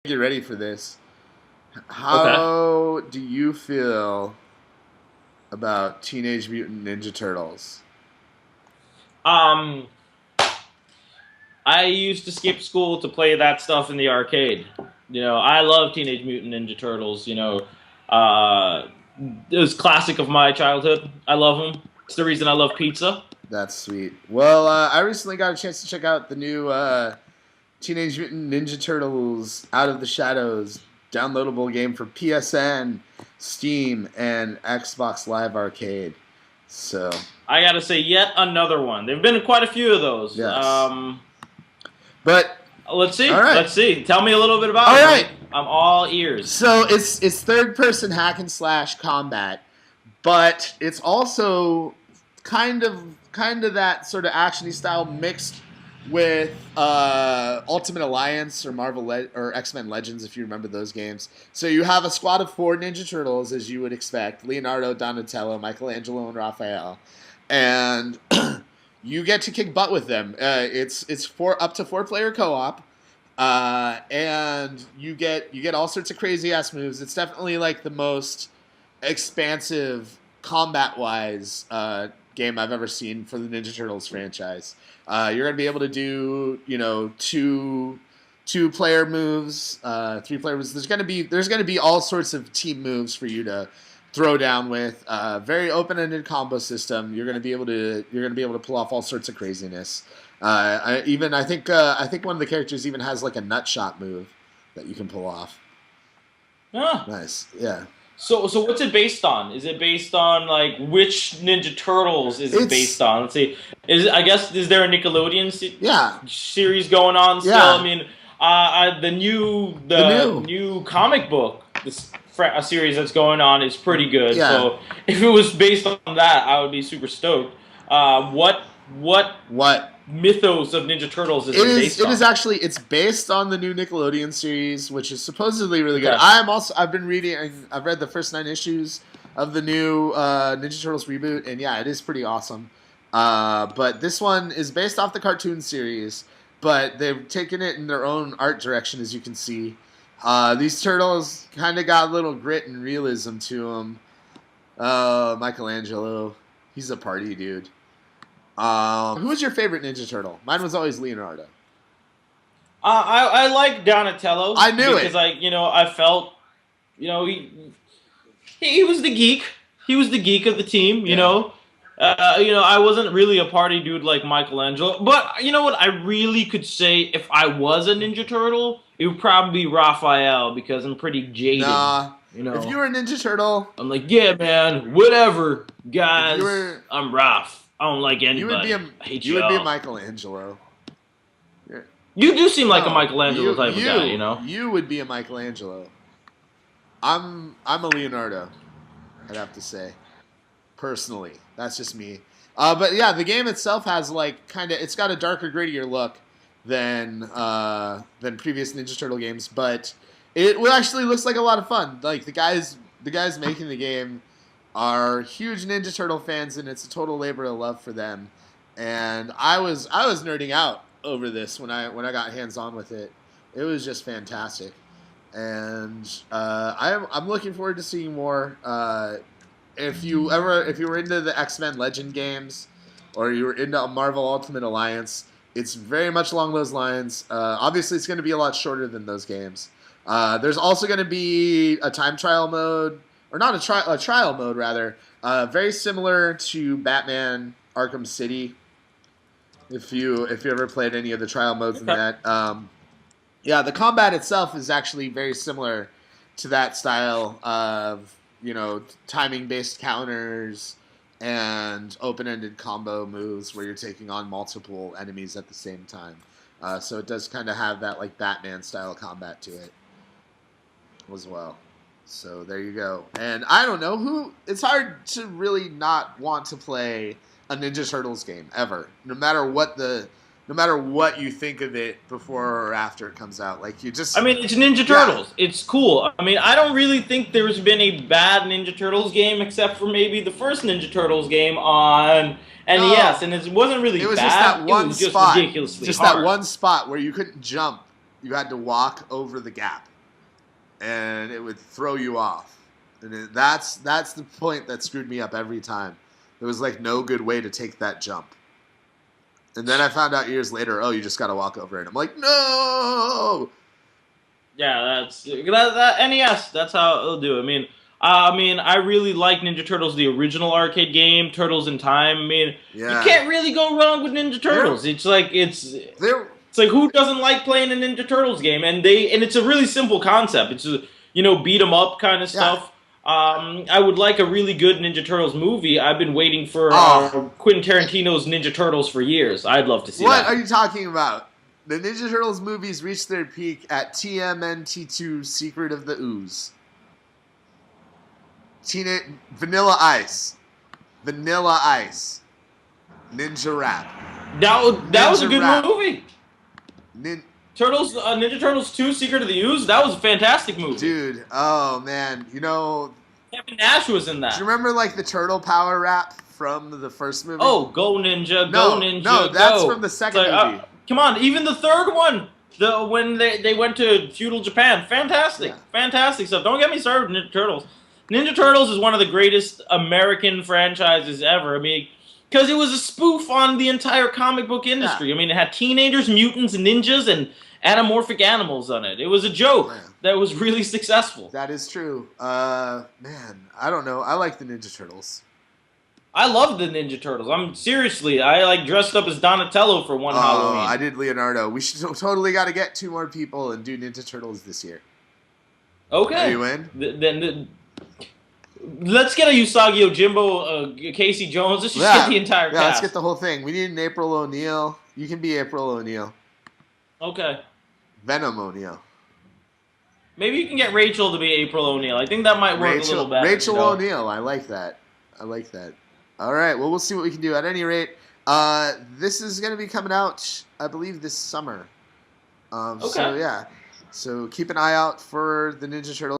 get ready for this. Okay. How do you feel about Teenage Mutant Ninja Turtles? Um, I used to skip school to play that stuff in the arcade. I love Teenage Mutant Ninja Turtles. Uh, it was classic of my childhood. I love them. It's the reason I love pizza. That's sweet. Well, I recently got a chance to check out the new Teenage Mutant Ninja Turtles Out of the Shadows downloadable game for PSN, Steam, and Xbox Live Arcade. So, I gotta say, yet another one. There've been quite a few of those. yes. But, Let's see. all right. Let's see. Tell me a little bit about All it. right. I'm all ears. So, it's third-person hack and slash combat, but it's also kind of that sort of actiony style mixed with Ultimate Alliance or or X-Men Legends, if you remember those games. So you have a squad of 4 Ninja Turtles, as you would expect: Leonardo, Donatello, Michelangelo, and Raphael, and you get to kick butt with them. It's up to 4-player co-op. And you get all sorts of crazy ass moves. It's definitely like the most expansive combat wise game I've ever seen for the Ninja Turtles franchise. You're gonna be able to do two-player moves, 3-player moves. There's gonna be all sorts of team moves for you to throw down with. Very open-ended combo system. You're gonna be able to pull off all sorts of craziness. I think one of the characters even has like a nut shot move that you can pull off. Ah. Nice, yeah. So what's it based on? Is it based on like which Ninja Turtles is it based on? Let's see. Is there a Nickelodeon series going on still? Yeah. I mean, the new comic book, a series that's going on is pretty good. Yeah. So if it was based on that, I would be super stoked. What mythos of Ninja Turtles is it based on? It is actually, it's based on the new Nickelodeon series, which is supposedly really good. Okay. I've read the first 9 issues of the new Ninja Turtles reboot, and yeah, it is pretty awesome. But this one is based off the cartoon series, but they've taken it in their own art direction, as you can see. These turtles kind of got a little grit and realism to them. Michelangelo, he's a party dude. Who was your favorite Ninja Turtle? Mine was always Leonardo. I like Donatello. I knew it because I felt he was the geek. He was the geek of the team. I wasn't really a party dude like Michelangelo. But you know what? I really could say if I was a Ninja Turtle, it would probably be Raphael because I'm pretty jaded. Nah. If you were a Ninja Turtle, I'm like, yeah, man, whatever, guys. I'm Raph. I don't like anybody. You would be a Michelangelo. You do seem like a Michelangelo type of guy, You would be a Michelangelo. I'm a Leonardo, I'd have to say. Personally. That's just me. But yeah, the game itself has it's got a darker, grittier look than previous Ninja Turtle games, but it actually looks like a lot of fun. Like the guys making the game are huge Ninja Turtle fans, and it's a total labor of love for them. And I was nerding out over this when I got hands on with it. It was just fantastic, and I'm looking forward to seeing more. If you were into the X-Men Legend games, or you were into Marvel Ultimate Alliance, it's very much along those lines. Obviously, it's going to be a lot shorter than those games. There's also going to be a time trial mode. Or not a trial mode, rather. Very similar to Batman Arkham City. If you ever played any of the trial modes in that. Yeah, the combat itself is actually very similar to that style of, timing-based counters and open-ended combo moves where you're taking on multiple enemies at the same time. So it does kind of have that Batman-style combat to it as well. So there you go. And I don't know it's hard to really not want to play a Ninja Turtles game ever, no matter what you think of it before or after it comes out. It's Ninja Turtles. Yeah. It's cool. I mean, I don't really think there's been a bad Ninja Turtles game except for maybe the first Ninja Turtles game on NES, and it wasn't really bad. It was just that one spot. Ridiculously just hard. That one spot where you couldn't jump. You had to walk over the gap. and it would throw you off. And that's the point that screwed me up every time. There was like no good way to take that jump. And then I found out years later, oh, you just got to walk over it. I'm like, no. Yeah, that NES. That's how it'll do. I mean, I really like Ninja Turtles, the original arcade game, Turtles in Time. I mean, you can't really go wrong with Ninja Turtles. It's like who doesn't like playing a Ninja Turtles game? And it's a really simple concept. It's beat 'em up kind of stuff. I would like a really good Ninja Turtles movie. I've been waiting for Quentin Tarantino's Ninja Turtles for years. I'd love to see that. What are you talking about? The Ninja Turtles movies reached their peak at TMNT2 Secret of the Ooze. Vanilla Ice. Ninja Rap. That was a good movie. Ninja Turtles 2 Secret of the Ooze, that was a fantastic movie. Dude, oh man, Kevin Nash was in that. Do you remember like the turtle power rap from the first movie? Oh, go Ninja, go Ninja, no, that's from the second movie. Come on, even the third one, when they went to feudal Japan, fantastic stuff. Don't get me started with Ninja Turtles. Ninja Turtles is one of the greatest American franchises ever. I mean, because it was a spoof on the entire comic book industry. Yeah. I mean, it had teenagers, mutants, ninjas, and anamorphic animals on it. It was a joke that was really successful. That is true. Man, I don't know. I like the Ninja Turtles. I love the Ninja Turtles. I dressed up as Donatello for one Halloween. I did Leonardo. We should totally got to get 2 more people and do Ninja Turtles this year. Okay. Are you in? Then let's get a Usagi Yojimbo, Casey Jones. Let's just get the entire cast. Yeah, let's get the whole thing. We need an April O'Neil. You can be April O'Neil. Okay. Venom O'Neil. Maybe you can get Rachel to be April O'Neil. I think that might work a little better. Rachel O'Neil. I like that. All right. Well, we'll see what we can do. At any rate, this is going to be coming out, I believe, this summer. Okay. So, yeah. So keep an eye out for the Ninja Turtles.